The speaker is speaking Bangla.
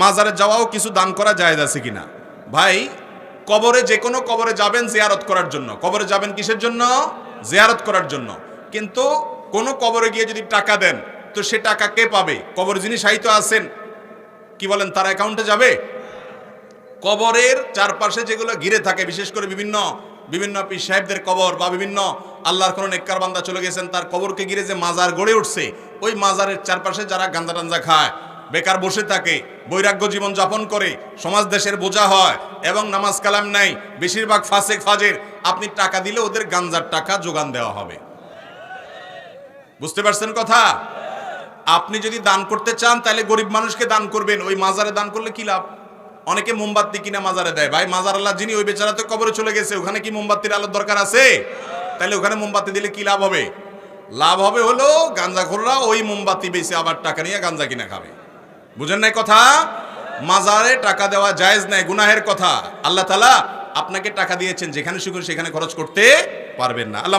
মাজারে যাওয়াও কিছু দান করা জায়েজ আছে কিনা? ভাই, কবরে যে কোনো কবরে যাবেন জিয়ারত করার জন্য। কবরে যাবেন কিসের জন্য? জিয়ারত করার জন্য। কিন্তু কোনো কবরে গিয়ে যদি টাকা দেন, তো সে টাকা কে পাবে? কবরে যিনি শায়িত আছেন, কি বলেন, তার অ্যাকাউন্টে যাবে? কবরের চারপাশে যেগুলো ঘিরে থাকে, বিশেষ করে বিভিন্ন বিভিন্ন পীর সাহেবদের কবর বা বিভিন্ন আল্লাহর কোনো নেককার বান্দা চলে গেছেন, তার কবরকে ঘিরে যে মাজার গড়ে উঠছে, ওই মাজারের চারপাশে যারা গাঞ্জা টাঞ্জা খায়, বেকার বসে থাকে, বৈরাগ্য জীবন যাপন করে, সমাজ দেশের বোঝা হয় এবং নামাজ কালাম নাই, বেশিরভাগ ফাসেক ফাজের, আপনি টাকা দিলে ওদের গাঞ্জার টাকা যোগান দেওয়া হবে। বুঝতে পারছেন কথা? আপনি যদি দান করতে চান তাহলে গরিব মানুষকে দান করবেন, ওই মাজারে দান করলে কি লাভ? অনেকে মোমবাতি কিনা মাজারে দেয়। ভাই, মাজার আল্লাহ যিনি, ওই বেচারা তো কবরে চলে গেছে, ওখানে কি মোমবাতির আলোর দরকার আছে? তাহলে ওখানে মোমবাতি দিলে কি লাভ হবে? লাভ হবে হলো গাঞ্জাখোররা ওই মোমবাতি বেচে আবার টাকা নিয়ে গাঞ্জা কিনা খাবে। বুঝেন নাই কথা? মাজারে টাকা দেওয়া জায়েজ নাই, গুনাহের কথা। আল্লাহ তাআলা আপনাকে টাকা দিয়েছেন, যেখানে সুখ সেখানে খরচ করতে পারবেন না। আল্লাহ